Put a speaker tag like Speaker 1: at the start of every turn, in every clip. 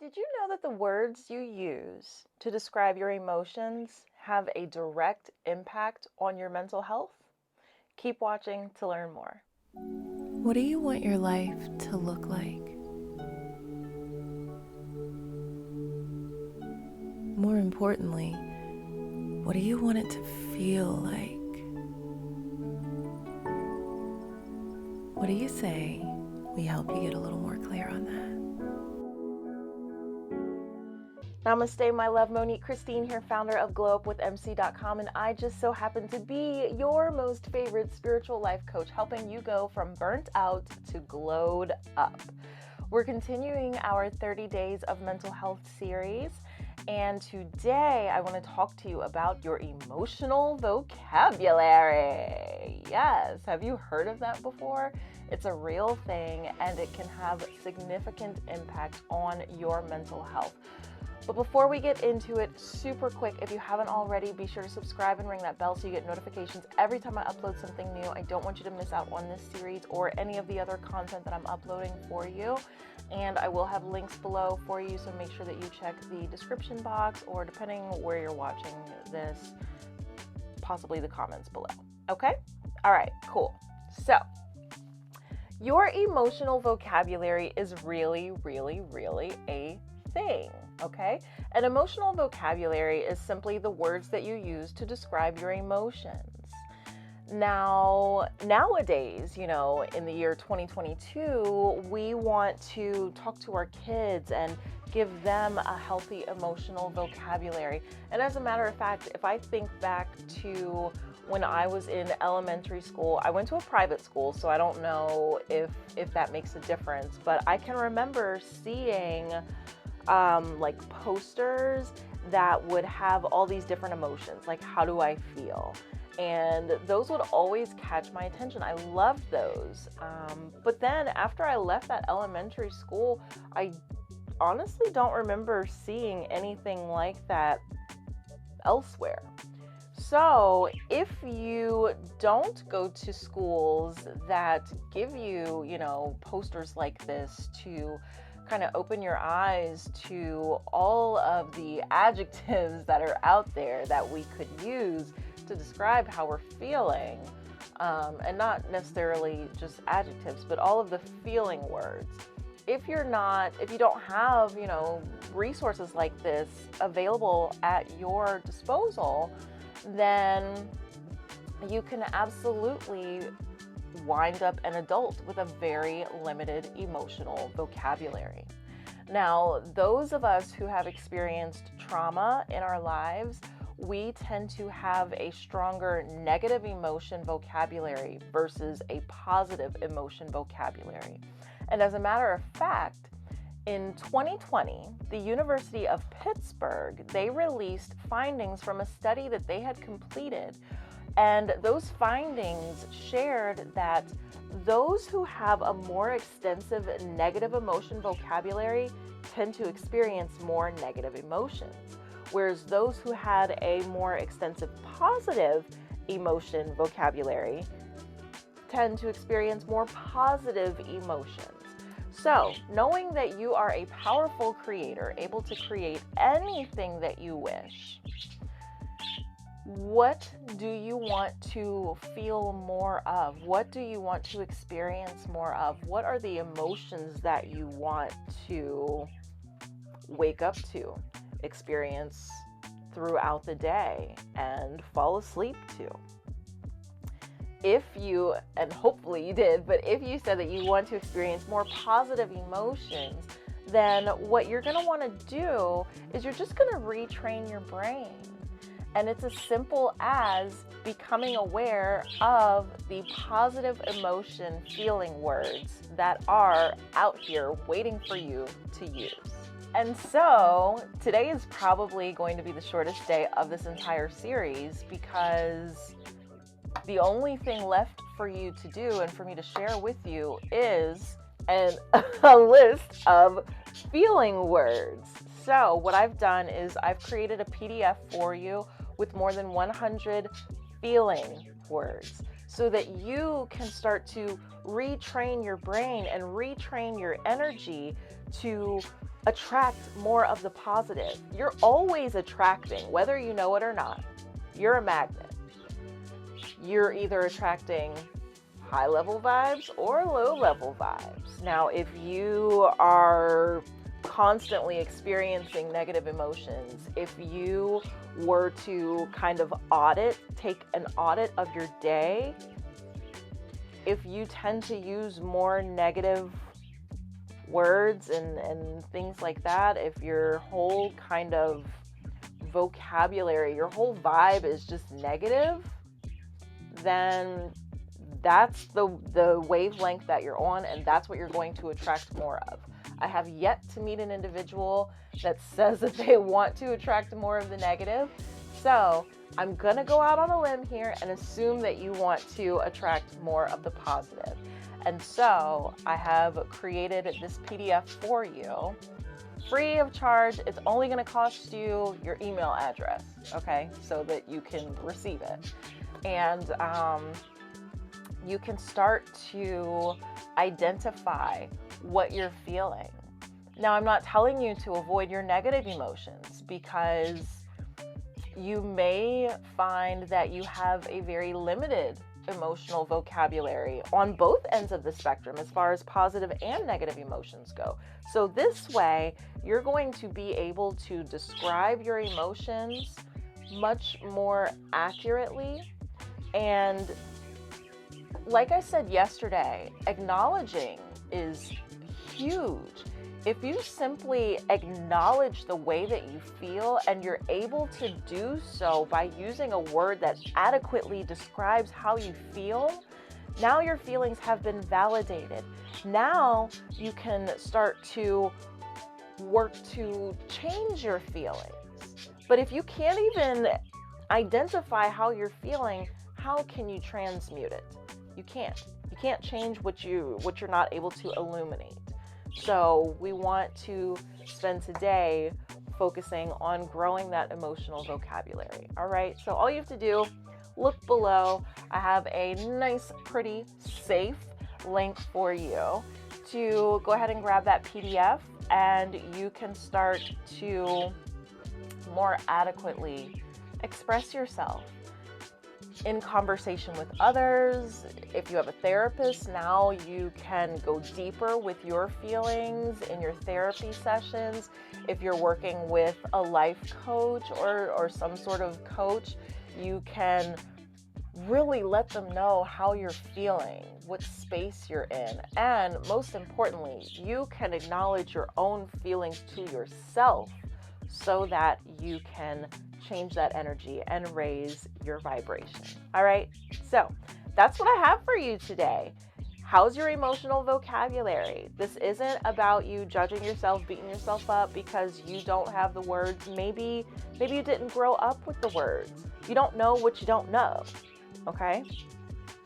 Speaker 1: Did you know that the words you use to describe your emotions have a direct impact on your mental health? Keep watching to learn more.
Speaker 2: What do you want your life to look like? More importantly, what do you want it to feel like? What do you say we help you get a little more clear on that?
Speaker 1: Namaste, my love. Monique Christine here, founder of 𝙑𝙤𝙤𝙤𝙤, and I just so happen to be your most favorite spiritual life coach, helping you go from burnt out to glowed up. We're continuing our 30 Days of Mental Health series, and today I want to talk to you about your emotional vocabulary. Yes, have you heard of that before? It's a real thing, and it can have significant impact on your mental health. But before we get into it, super quick, if you haven't already, be sure to subscribe and ring that bell so you get notifications every time I upload something new. I don't want you to miss out on this series or any of the other content that I'm uploading for you. And I will have links below for you, so make sure that you check the description box, or depending where you're watching this, possibly the comments below. Okay? All right, cool. So, your emotional vocabulary is really, really, really a thing. Okay? An emotional vocabulary is simply the words that you use to describe your emotions. Now, nowadays, in the year 2022, we want to talk to our kids and give them a healthy emotional vocabulary. And as a matter of fact, if I think back to when I was in elementary school, I went to a private school, so I don't know if that makes a difference, but I can remember seeing like posters that would have all these different emotions, like how do I feel? And those would always catch my attention. I loved those. But then after I left that elementary school, I honestly don't remember seeing anything like that elsewhere. So if you don't go to schools that give you, posters like this to kind of open your eyes to all of the adjectives that are out there that we could use to describe how we're feeling, and not necessarily just adjectives, but all of the feeling words. If you don't have, resources like this available at your disposal, then you can absolutely wind up an adult with a very limited emotional vocabulary. Now, those of us who have experienced trauma in our lives, we tend to have a stronger negative emotion vocabulary versus a positive emotion vocabulary. And as a matter of fact, in 2020, the University of Pittsburgh, they released findings from a study that they had completed. And those findings shared that those who have a more extensive negative emotion vocabulary tend to experience more negative emotions, whereas those who had a more extensive positive emotion vocabulary tend to experience more positive emotions. So, knowing that you are a powerful creator, able to create anything that you wish, what do you want to feel more of? What do you want to experience more of? What are the emotions that you want to wake up to, experience throughout the day, and fall asleep to? If you, and hopefully you did, but if you said that you want to experience more positive emotions, then what you're going to want to do is you're just going to retrain your brain. And it's as simple as becoming aware of the positive emotion feeling words that are out here waiting for you to use. And so today is probably going to be the shortest day of this entire series, because the only thing left for you to do and for me to share with you is a list of feeling words. So what I've done is I've created a PDF for you with more than 100 feeling words, so that you can start to retrain your brain and retrain your energy to attract more of the positive. You're always attracting, whether you know it or not. You're a magnet. You're either attracting high-level vibes or low-level vibes. Now, if you are constantly experiencing negative emotions, if you were to kind of take an audit of your day, if you tend to use more negative words and things like that, if your whole kind of vocabulary, your whole vibe is just negative, then that's the wavelength that you're on, and that's what you're going to attract more of. I have yet to meet an individual that says that they want to attract more of the negative. So I'm gonna go out on a limb here and assume that you want to attract more of the positive. And so I have created this PDF for you, free of charge. It's only gonna cost you your email address, okay? So that you can receive it. And you can start to identify what you're feeling. Now, I'm not telling you to avoid your negative emotions, because you may find that you have a very limited emotional vocabulary on both ends of the spectrum as far as positive and negative emotions go. So this way, you're going to be able to describe your emotions much more accurately. And like I said yesterday, acknowledging is huge. If you simply acknowledge the way that you feel, and you're able to do so by using a word that adequately describes how you feel, now your feelings have been validated. Now you can start to work to change your feelings. But if you can't even identify how you're feeling, how can you transmute it? You can't. You can't change what you're not able to illuminate. So we want to spend today focusing on growing that emotional vocabulary. All right, so all you have to do, look below. I have a nice, pretty, safe link for you to go ahead and grab that PDF, and you can start to more adequately express yourself in conversation with others. If you have a therapist, now you can go deeper with your feelings in your therapy sessions. If you're working with a life coach or some sort of coach, you can really let them know how you're feeling, what space you're in, and most importantly, you can acknowledge your own feelings to yourself so that you can change that energy and raise your vibration. All right, so that's what I have for you today. How's your emotional vocabulary? This isn't about you judging yourself, beating yourself up because you don't have the words. Maybe you didn't grow up with the words. You don't know what you don't know, okay?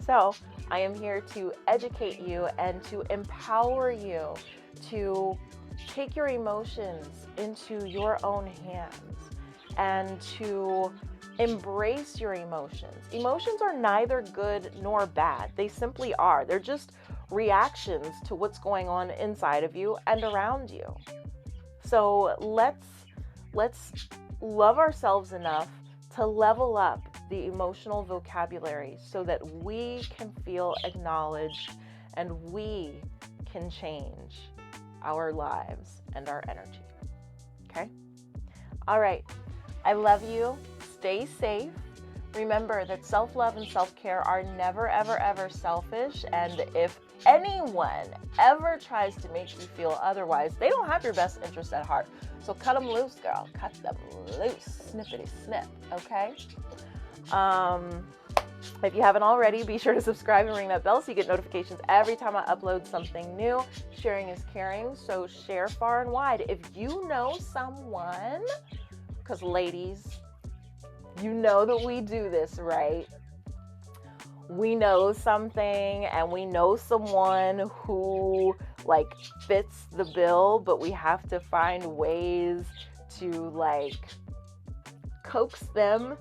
Speaker 1: So I am here to educate you and to empower you to take your emotions into your own hands and to embrace your emotions. Emotions are neither good nor bad. They simply are. They're just reactions to what's going on inside of you and around you. So let's love ourselves enough to level up the emotional vocabulary so that we can feel acknowledged and we can change our lives and our energy. Okay? All right. I love you. Stay safe. Remember that self-love and self-care are never, ever, ever selfish. And if anyone ever tries to make you feel otherwise, they don't have your best interest at heart. So cut them loose, girl. Cut them loose. Snippity snip. Okay? If you haven't already, be sure to subscribe and ring that bell so you get notifications every time I upload something new. Sharing is caring, so share far and wide. If you know someone, because ladies, you know that we do this, right? We know something and we know someone who like fits the bill, but we have to find ways to like coax them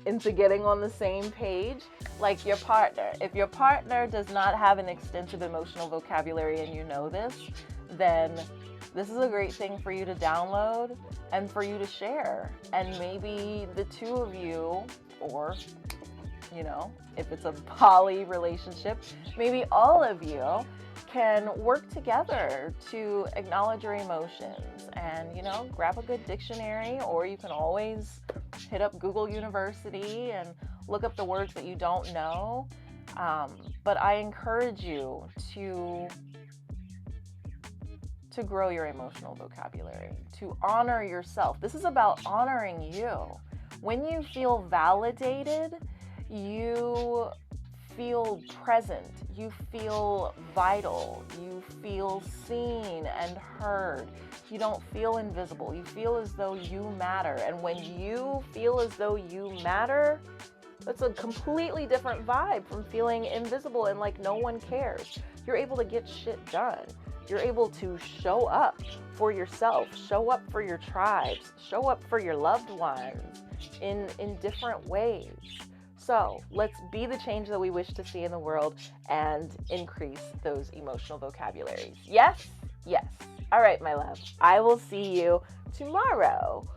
Speaker 1: into getting on the same page. Like your partner. If your partner does not have an extensive emotional vocabulary and you know this, then this is a great thing for you to download and for you to share. And maybe the two of you, or, you know, if it's a poly relationship, maybe all of you can work together to acknowledge your emotions and, you know, grab a good dictionary, or you can always hit up Google University and look up the words that you don't know. But I encourage you to grow your emotional vocabulary, to honor yourself. This is about honoring you. When you feel validated, you feel present, you feel vital, you feel seen and heard. You don't feel invisible. You feel as though you matter. And when you feel as though you matter, that's a completely different vibe from feeling invisible and like no one cares. You're able to get shit done. You're able to show up for yourself, show up for your tribes, show up for your loved ones in different ways. So let's be the change that we wish to see in the world and increase those emotional vocabularies. Yes? Yes. All right, my love. I will see you tomorrow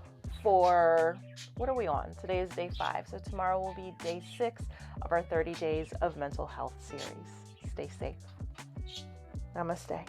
Speaker 1: for, what are we on? Today is day 5. So tomorrow will be day 6 of our 30 days of mental health series. Stay safe. Namaste.